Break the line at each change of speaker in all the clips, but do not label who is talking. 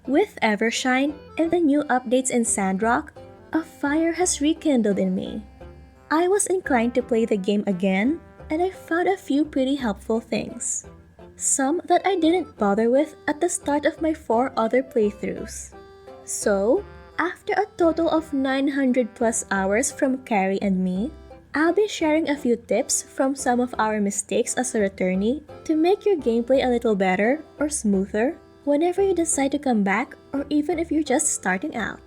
With Evershine and the new updates in Sandrock, a fire has rekindled in me. I was inclined to play the game again, and I found a few pretty helpful things. Some that I didn't bother with at the start of my 4 other playthroughs. So, after a total of 900 plus hours from Carrie and me, I'll be sharing a few tips from some of our mistakes as a returnee to make your gameplay a little better or smoother whenever you decide to come back or even if you're just starting out.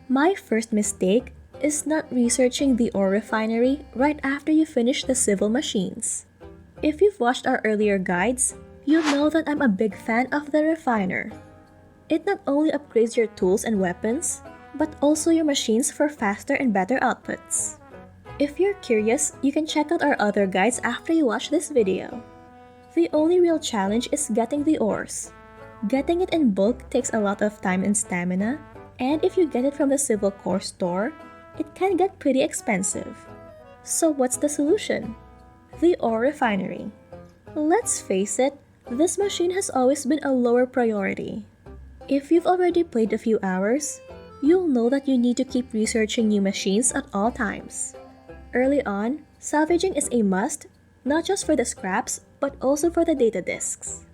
My first mistake is not researching the ore refinery right after you finish the civil machines. If you've watched our earlier guides, you'll know that I'm a big fan of the refiner. It not only upgrades your tools and weapons, but also your machines for faster and better outputs. If you're curious, you can check out our other guides after you watch this video. The only real challenge is getting the ores. Getting it in bulk takes a lot of time and stamina, and if you get it from the Civil Core store, it can get pretty expensive. So what's the solution? The ore refinery. Let's face it, this machine has always been a lower priority. If you've already played a few hours, you'll know that you need to keep researching new machines at all times. Early on, salvaging is a must, not just for the scraps, but also for the data disks.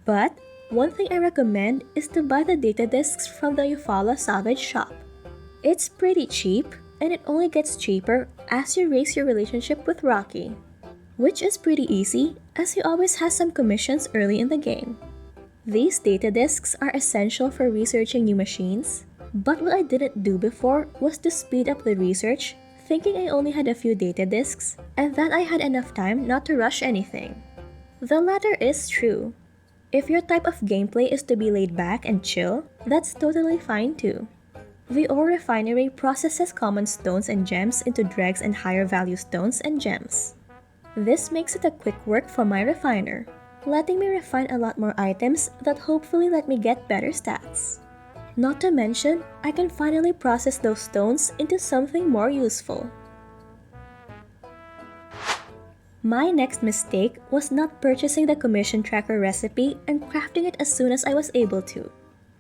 But one thing I recommend is to buy the data disks from the Eufaula salvage shop. It's pretty cheap, and it only gets cheaper as you raise your relationship with Rocky, which is pretty easy as he always has some commissions early in the game. These data disks are essential for researching new machines, but what I didn't do before was to speed up the research, thinking I only had a few data disks and that I had enough time not to rush anything. The latter is true. If your type of gameplay is to be laid back and chill, that's totally fine too. The ore refinery processes common stones and gems into dregs and higher value stones and gems. This makes it a quick work for my refiner, letting me refine a lot more items that hopefully let me get better stats. Not to mention, I can finally process those stones into something more useful. My next mistake was not purchasing the commission tracker recipe and crafting it as soon as I was able to.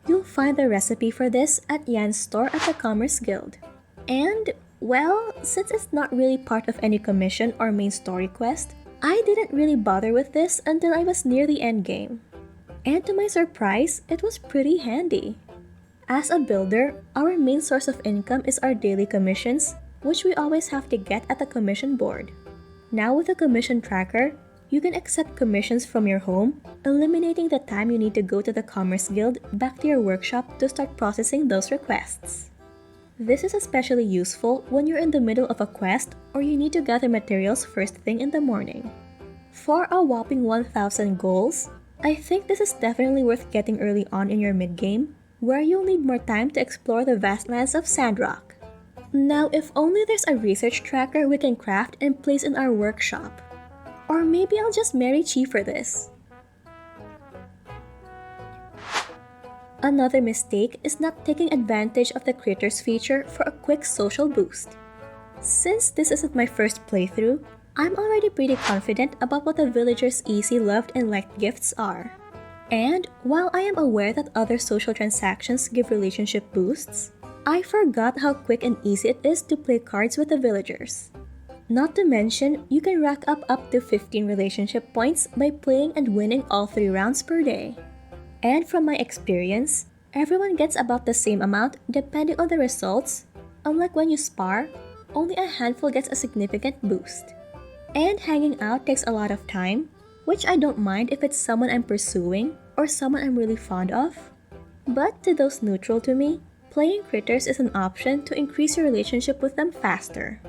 You'll find the recipe for this at Yan's store at the Commerce Guild. And, well, since it's not really part of any commission or main story quest, I didn't really bother with this until I was near the end game. And to my surprise, it was pretty handy. As a builder, our main source of income is our daily commissions, which we always have to get at the commission board. Now with the commission tracker, you can accept commissions from your home, eliminating the time you need to go to the Commerce Guild back to your workshop to start processing those requests. This is especially useful when you're in the middle of a quest or you need to gather materials first thing in the morning. For a whopping 1,000 goals, I think this is definitely worth getting early on in your mid-game, where you'll need more time to explore the vast lands of Sandrock. Now, if only there's a research tracker we can craft and place in our workshop. Or maybe I'll just marry Chi for this. Another mistake is not taking advantage of the Critters feature for a quick social boost. Since this isn't my first playthrough, I'm already pretty confident about what the villagers' easy, loved, and liked gifts are. And while I am aware that other social transactions give relationship boosts, I forgot how quick and easy it is to play cards with the villagers. Not to mention, you can rack up to 15 relationship points by playing and winning all 3 rounds per day. And from my experience, everyone gets about the same amount depending on the results. Unlike when you spar, only a handful gets a significant boost. And hanging out takes a lot of time, which I don't mind if it's someone I'm pursuing or someone I'm really fond of. But to those neutral to me, playing Critters is an option to increase your relationship with them faster.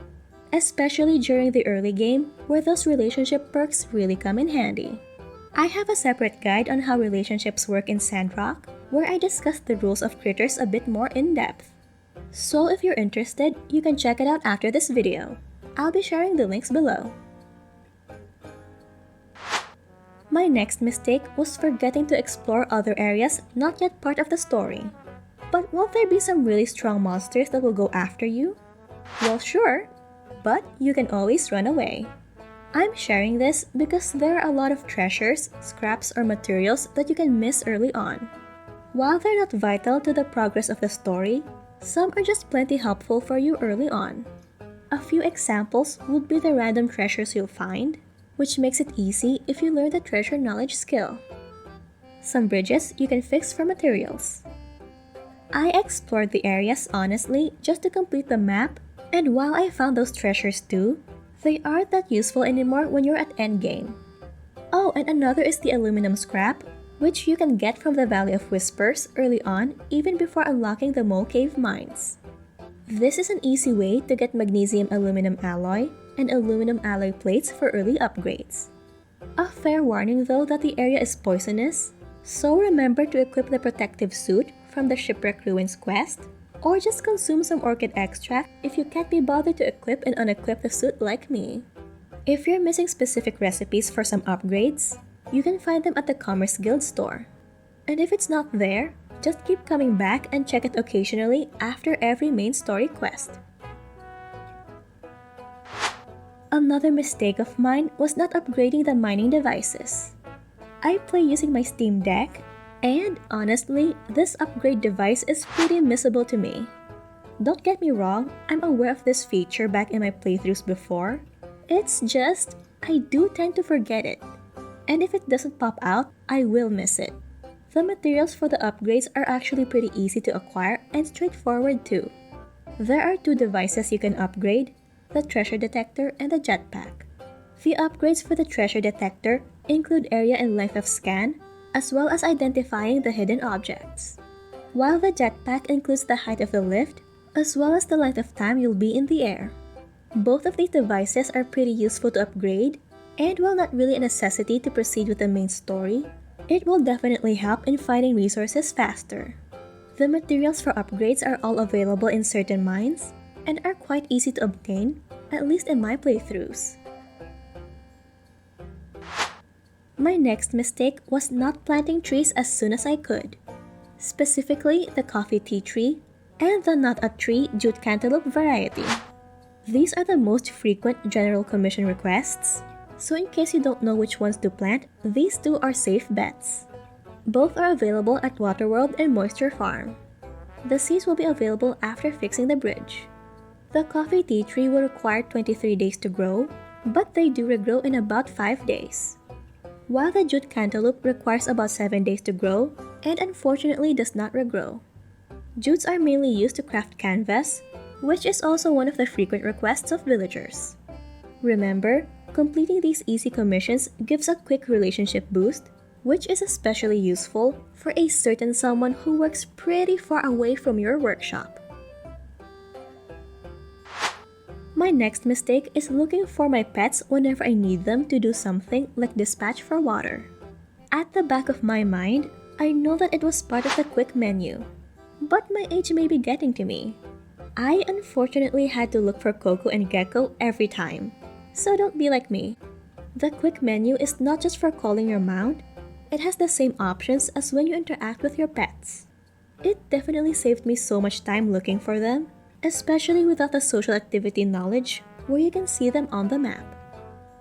Especially during the early game, where those relationship perks really come in handy. I have a separate guide on how relationships work in Sandrock, where I discuss the rules of Critters a bit more in depth. So if you're interested, you can check it out after this video. I'll be sharing the links below. My next mistake was forgetting to explore other areas not yet part of the story. But won't there be some really strong monsters that will go after you? Well, sure, but you can always run away. I'm sharing this because there are a lot of treasures, scraps, or materials that you can miss early on. While they're not vital to the progress of the story, some are just plenty helpful for you early on. A few examples would be the random treasures you'll find, which makes it easy if you learn the treasure knowledge skill. Some bridges you can fix for materials. I explored the areas honestly just to complete the map, and while I found those treasures too, they aren't that useful anymore when you're at endgame. Oh, and another is the aluminum scrap, which you can get from the Valley of Whispers early on even before unlocking the Mole Cave mines. This is an easy way to get magnesium aluminum alloy and aluminum alloy plates for early upgrades. A fair warning though that the area is poisonous, so remember to equip the protective suit from the Shipwreck Ruins quest, or just consume some orchid extract if you can't be bothered to equip and unequip the suit like me. If you're missing specific recipes for some upgrades, you can find them at the Commerce Guild store. And if it's not there, just keep coming back and check it occasionally after every main story quest. Another mistake of mine was not upgrading the mining devices. I play using my Steam Deck, and honestly, this upgrade device is pretty missable to me. Don't get me wrong, I'm aware of this feature back in my playthroughs before. It's just, I do tend to forget it. And if it doesn't pop out, I will miss it. The materials for the upgrades are actually pretty easy to acquire and straightforward too. There are two devices you can upgrade, the treasure detector and the jetpack. The upgrades for the treasure detector include area and length of scan, as well as identifying the hidden objects. While the jetpack includes the height of the lift, as well as the length of time you'll be in the air. Both of these devices are pretty useful to upgrade, and while not really a necessity to proceed with the main story, it will definitely help in finding resources faster. The materials for upgrades are all available in certain mines, and are quite easy to obtain, at least in my playthroughs. My next mistake was not planting trees as soon as I could, specifically the coffee tea tree and the not a tree jute cantaloupe variety. These are the most frequent general commission requests, so in case you don't know which ones to plant, these two are safe bets. Both are available at Waterworld and Moisture Farm. The seeds will be available after fixing the bridge. The coffee tea tree will require 23 days to grow, but they do regrow in about 5 days. While the jute cantaloupe requires about 7 days to grow, and unfortunately does not regrow. Jutes are mainly used to craft canvas, which is also one of the frequent requests of villagers. Remember, completing these easy commissions gives a quick relationship boost, which is especially useful for a certain someone who works pretty far away from your workshop. My next mistake is looking for my pets whenever I need them to do something like dispatch for water. At the back of my mind, I know that it was part of the quick menu, but my age may be getting to me. I unfortunately had to look for Coco and Gecko every time, so don't be like me. The quick menu is not just for calling your mount, it has the same options as when you interact with your pets. It definitely saved me so much time looking for them, especially without the social activity knowledge where you can see them on the map.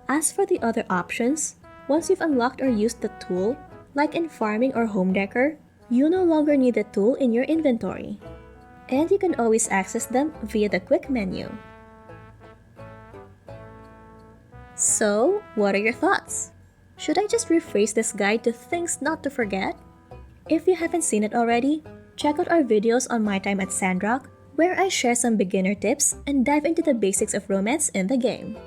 As for the other options, once you've unlocked or used the tool, like in farming or home decor, you no longer need the tool in your inventory, and you can always access them via the quick menu. So, what are your thoughts? Should I just rephrase this guide to things not to forget? If you haven't seen it already, check out our videos on my time at Sandrock, where I share some beginner tips and dive into the basics of romance in the game.